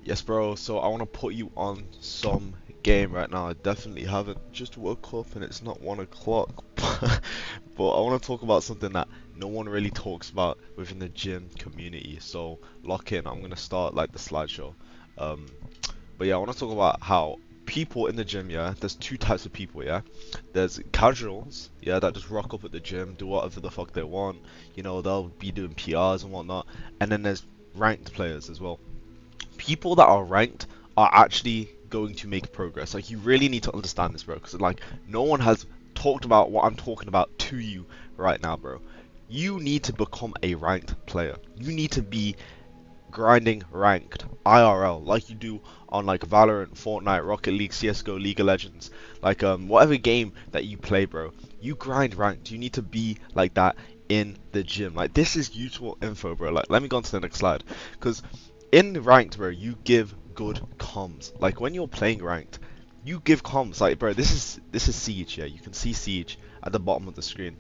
Yes, bro. So I want to put you on some game right now. I definitely haven't. Just woke up and it's not 1 o'clock. But I want to talk about something that no one really talks about within the gym community. So lock in. I'm gonna start like the slideshow. Um, but yeah, I want to talk about how people in the gym. Yeah, there's two types of people. Yeah, there's casuals. Yeah, that just rock up at the gym, do whatever the fuck they want. They'll be doing PRs and whatnot. And then there's ranked players as well. People that are ranked are actually going to make progress. Like, you really need to understand this, bro, because like no one has talked about what I'm talking about to you right now, bro. You need to become a ranked player. You need to be grinding ranked IRL like you do on like Valorant, Fortnite, Rocket League, CS:GO, League of Legends, like whatever game that you play, bro. You grind ranked. You need to be like that in the gym. Like, this is useful info, bro. Like, let me go on to the next slide, because in ranked, bro, you give good comms. Like, when you're playing ranked, you give comms. Like, bro, this is Siege. Yeah, you can see Siege at the bottom of the screen.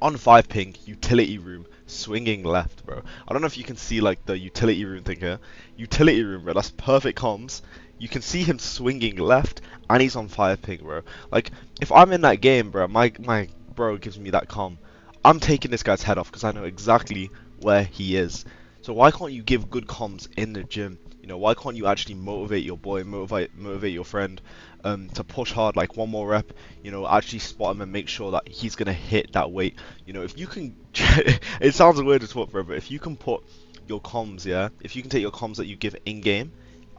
On 5 ping, utility room, swinging left, bro. I don't know if you can see like the utility room thing here. Utility room, bro, that's perfect comms. You can see him swinging left, and he's on 5 ping, bro. Like, if I'm in that game, bro, my bro gives me that comm, I'm taking this guy's head off because I know exactly where he is. So why can't you give good comms in the gym? Why can't you actually motivate your boy, motivate your friend, to push hard, like one more rep, actually spot him and make sure that he's gonna hit that weight. If you can, it sounds weird as fuck, bro, but if you can put your comms, yeah, if you can take your comms that you give in game,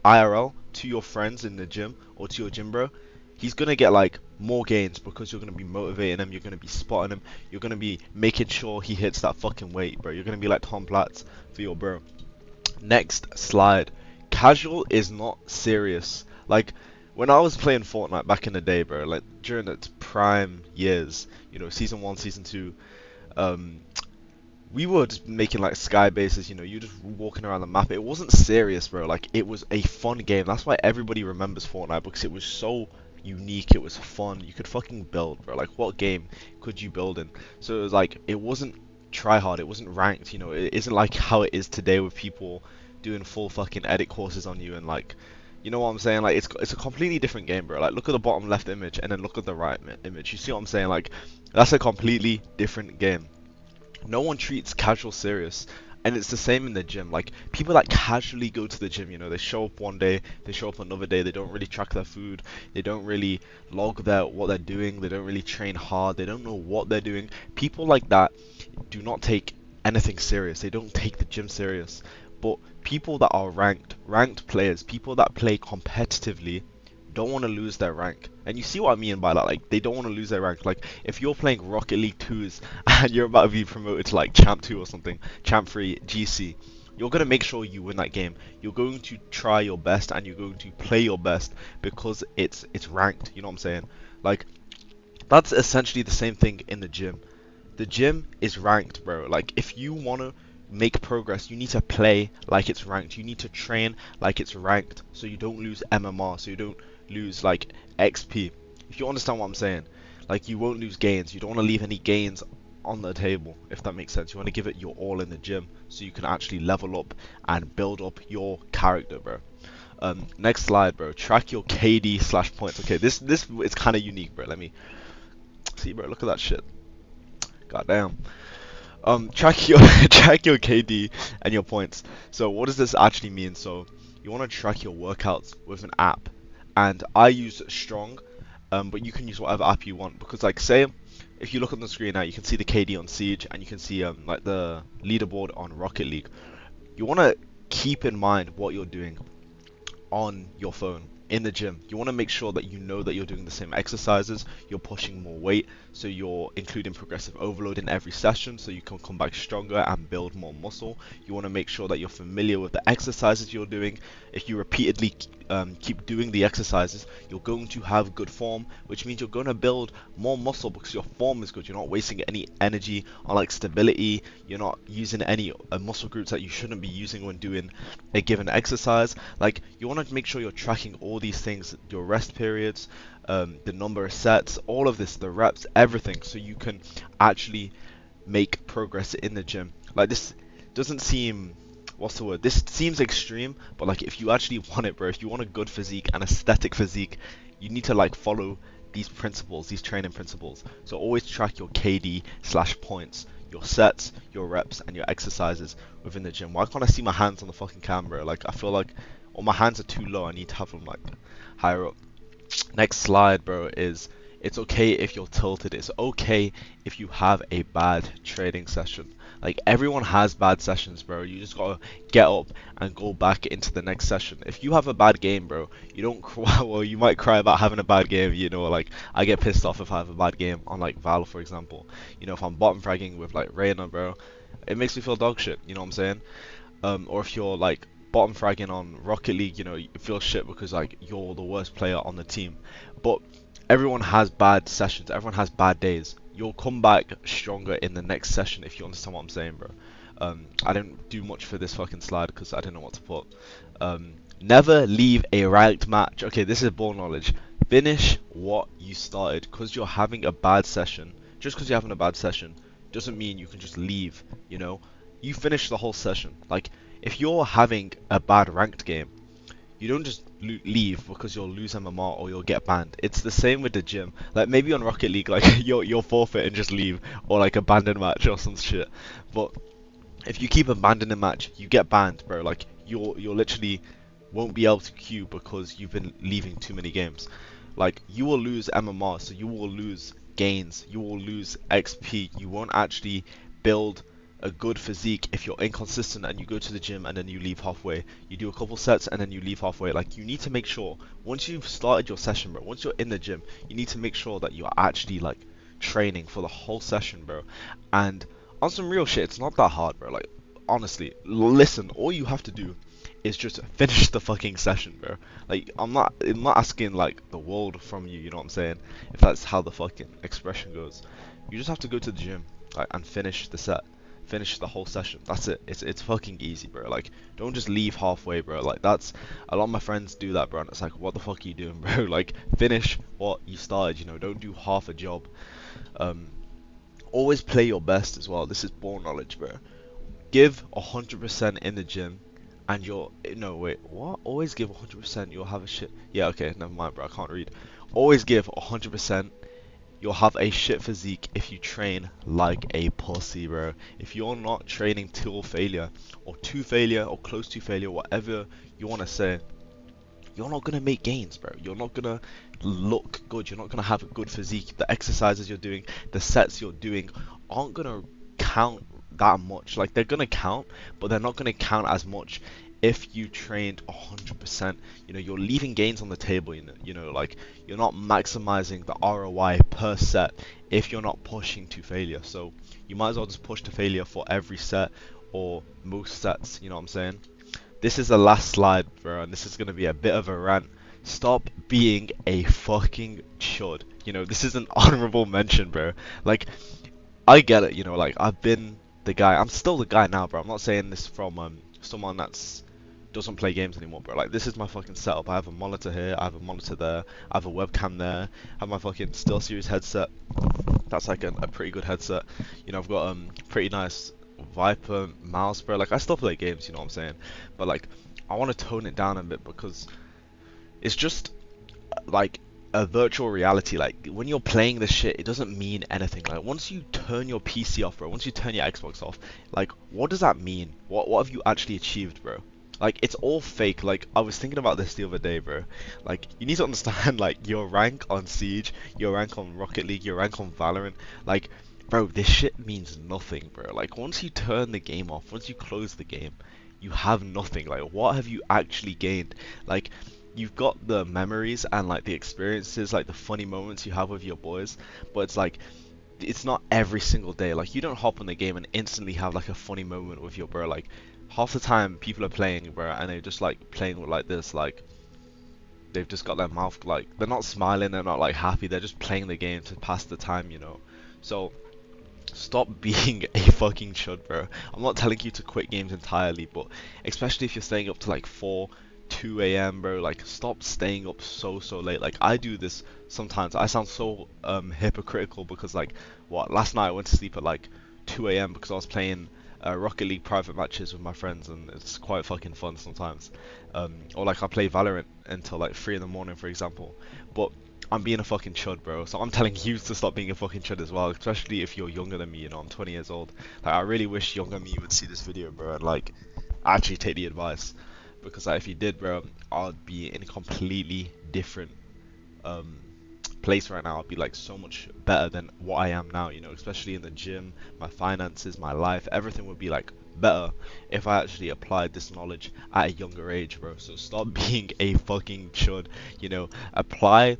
IRL, to your friends in the gym or to your gym bro, he's gonna get like more gains because you're gonna be motivating him, you're gonna be spotting him, you're gonna be making sure he hits that fucking weight, bro. You're gonna be like Tom Platz for your bro. Next slide. Casual is not serious. Like, when I was playing Fortnite back in the day, bro, like during its prime years, season one, season two, um, we were just making like sky bases, you just walking around the map. It wasn't serious, bro. Like, it was a fun game. That's why everybody remembers Fortnite, because it was so unique. It was fun. You could fucking build, bro. Like, what game could you build in? So it was like, it wasn't try hard. It wasn't ranked. It isn't like how it is today with people doing full fucking edit courses on you and like, you know what I'm saying? Like, it's a completely different game, bro. Like, look at the bottom left image and then look at the right image. You see what I'm saying? Like, that's a completely different game. No one treats casual serious, and it's the same in the gym. Like, people that casually go to the gym, they show up one day, they show up another day, they don't really track their food, they don't really log what they're doing, they don't really train hard, they don't know what they're doing. People like that do not take anything serious. They don't take the gym serious. But people that are ranked players, people that play competitively, don't want to lose their rank. And you see what I mean by that? Like, they don't want to lose their rank. Like, if you're playing Rocket League 2s and you're about to be promoted to like Champ 2 or something, Champ 3, GC, you're going to make sure you win that game. You're going to try your best and you're going to play your best because it's ranked. You know what I'm saying? Like, that's essentially the same thing in the gym. The gym is ranked, bro. Like, if you want to make progress, you need to play like it's ranked. You need to train like it's ranked so you don't lose MMR, so you don't lose like XP. If you understand what I'm saying, like, you won't lose gains. You don't want to leave any gains on the table, if that makes sense. You want to give it your all in the gym so you can actually level up and build up your character, bro. Next slide, bro. Track your KD slash points. Okay, this is kind of unique, bro. Let me see, bro. Look at that shit. Goddamn. Track your track your KD and your points. So what does this actually mean? So you want to track your workouts with an app, and I use Strong, but you can use whatever app you want, because like, say if you look on the screen now, you can see the KD on Siege and you can see like the leaderboard on Rocket League. You want to keep in mind what you're doing on your phone in the gym. You want to make sure that you know that you're doing the same exercises, you're pushing more weight, so you're including progressive overload in every session so you can come back stronger and build more muscle. You want to make sure that you're familiar with the exercises you're doing. If you repeatedly keep doing the exercises, you're going to have good form, which means you're going to build more muscle because your form is good. You're not wasting any energy on like stability. You're not using any muscle groups that you shouldn't be using when doing a given exercise. Like, you want to make sure you're tracking all these things, your rest periods, the number of sets, all of this, the reps, everything, so you can actually make progress in the gym. Like, this doesn't seem what's the word? This seems extreme, but like if you actually want it, bro, if you want a good physique, an aesthetic physique, you need to like follow these principles, these training principles. So always track your KD slash points, your sets, your reps, and your exercises within the gym. Why can't I see my hands on the fucking camera? Like I feel like, or my hands are too low. I need to have them like higher up. Next slide, bro, is it's okay if you're tilted. It's okay if you have a bad training session. Like everyone has bad sessions, bro. You just gotta get up and go back into the next session. If you have a bad game, bro, you don't cry. Well, you might cry about having a bad game. You know, like I get pissed off if I have a bad game on like Val, for example. You know, if I'm bottom fragging with like Reyna, bro, it makes me feel dog shit. You know what I'm saying? Or if you're like bottom fragging on Rocket League, you know, you feel shit because like you're the worst player on the team. But everyone has bad sessions, everyone has bad days. You'll come back stronger in the next session if you understand what I'm saying, bro. I didn't do much for this fucking slide because I didn't know what to put. Never leave a ranked match. Okay, this is ball knowledge. Finish what you started. Because you're having a bad session, just because you're having a bad session doesn't mean you can just leave, you know. You finish the whole session. Like if you're having a bad ranked game, you don't just leave because you'll lose MMR or you'll get banned. It's the same with the gym. Like maybe on Rocket League, like you'll forfeit and just leave, or like abandon match or some shit. But if you keep abandoning match, you get banned, bro. Like you're literally won't be able to queue because you've been leaving too many games. Like you will lose MMR, so you will lose gains, you will lose XP. You won't actually build a good physique if you're inconsistent and you go to the gym and then you leave halfway. You do a couple sets and then you leave halfway. Like you need to make sure once you've started your session, bro, once you're in the gym, you need to make sure that you're actually like training for the whole session, bro. And on some real shit, it's not that hard, bro. Like honestly, listen, all you have to do is just finish the fucking session, bro. Like I'm not asking like the world from you, you know what I'm saying? If that's how the fucking expression goes. You just have to go to the gym, like, and finish the set, finish the whole session. That's it. It's fucking easy, bro. Like don't just leave halfway, bro. Like that's a lot of my friends do that, bro, and it's like, what the fuck are you doing, bro? Like finish what you started, you know. Don't do half a job. um Always play your best as well. This is ball knowledge, bro. Give 100% in the gym and you'll, no wait, what? Always give 100%, you'll have a shit, yeah, okay, never mind, bro, I can't read. Always give 100%, you'll have a shit physique if you train like a pussy, bro. If you're not training till failure or to failure or close to failure, whatever you want to say, you're not gonna make gains, bro. You're not gonna look good. You're not gonna have a good physique. The exercises you're doing, the sets you're doing, aren't gonna count that much. Like they're gonna count, but they're not gonna count as much if you trained 100%. You know, you're leaving gains on the table. You know, like you're not maximizing the ROI per set if you're not pushing to failure. So you might as well just push to failure for every set or most sets. You know what I'm saying? This is the last slide, bro, and this is gonna be a bit of a rant. Stop being a fucking chud. You know, this is an honorable mention, bro. Like, I get it, you know, like, I've been the guy, I'm still the guy now, bro. I'm not saying this from, someone that's doesn't play games anymore, bro. Like, this is my fucking setup. I have a monitor here, I have a monitor there, I have a webcam there, I have my fucking SteelSeries headset. That's like a pretty good headset. You know, I've got, pretty nice Viper mouse, bro. Like I still play games, you know what I'm saying, but like I want to tone it down a bit because it's just like a virtual reality. Like when you're playing this shit, it doesn't mean anything. Like once you turn your PC off, bro, once you turn your Xbox off, like what does that mean? What have you actually achieved, bro? Like it's all fake. Like I was thinking about this the other day, bro. Like you need to understand like your rank on Siege, your rank on Rocket League, your rank on Valorant, like bro, this shit means nothing, bro. Like once you turn the game off, once you close the game, you have nothing. Like what have you actually gained? Like you've got the memories and like the experiences, like the funny moments you have with your boys, but it's like it's not every single day. Like you don't hop on the game and instantly have like a funny moment with your bro. Like half the time people are playing, bro, and they're just like playing with like this, like they've just got their mouth, like they're not smiling, they're not like happy, they're just playing the game to pass the time, you know. So stop being a fucking chud, bro. I'm not telling you to quit games entirely, but especially if you're staying up to like 4, 2 a.m., bro, like stop staying up so late. Like I do this sometimes. I sound so hypocritical because like what last night I went to sleep at like 2 a.m. because I was playing Rocket League private matches with my friends, and it's quite fucking fun sometimes. Or like I play Valorant until like 3 in the morning, for example. But I'm being a fucking chud, bro. So I'm telling you to stop being a fucking chud as well, especially if you're younger than me. You know, I'm 20 years old. Like I really wish younger me would see this video, bro, and like actually take the advice, because like, if you did, bro, I'd be in a completely different um place right now. I'd be like so much better than what I am now, you know, especially in the gym, my finances, my life, everything would be like better if I actually applied this knowledge at a younger age, bro. So stop being a fucking chud, you know, apply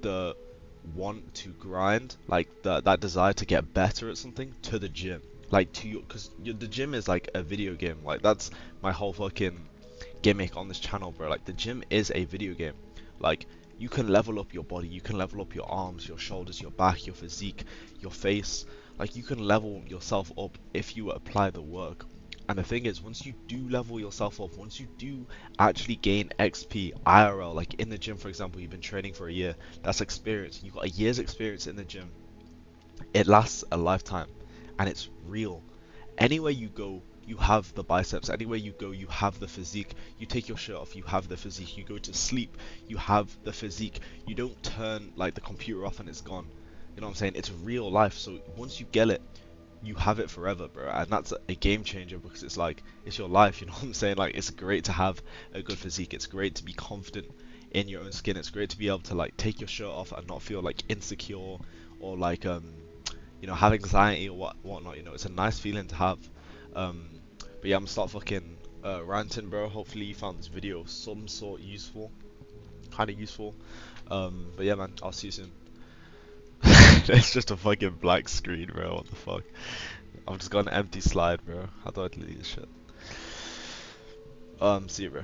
the want to grind, like that desire to get better at something, to the gym. Like to you, because the gym is like a video game. Like that's my whole fucking gimmick on this channel, bro. Like the gym is a video game. Like you can level up your body, you can level up your arms, your shoulders, your back, your physique, your face. Like you can level yourself up if you apply the work. And the thing is, once you do level yourself up, once you do actually gain XP IRL, like in the gym, for example, you've been training for a year, that's experience. You've got a year's experience in the gym. It lasts a lifetime, and it's real. Anywhere you go, you have the biceps. Anywhere you go, you have the physique. You take your shirt off, you have the physique. You go to sleep, you have the physique. You don't turn like the computer off and it's gone. You know what I'm saying? It's real life. So once you get it, you have it forever, bro. And that's a game changer, because it's like it's your life. You know what I'm saying? Like it's great to have a good physique. It's great to be confident in your own skin. It's great to be able to like take your shirt off and not feel like insecure, or like you know, have anxiety or whatnot. You know, it's a nice feeling to have. But yeah, I'm gonna start fucking ranting, bro. Hopefully you found this video of some sort useful, kind of useful. But yeah, man, I'll see you soon. It's just a fucking black screen, bro. What the fuck? I've just got an empty slide, bro. How do I delete this shit? See you, bro.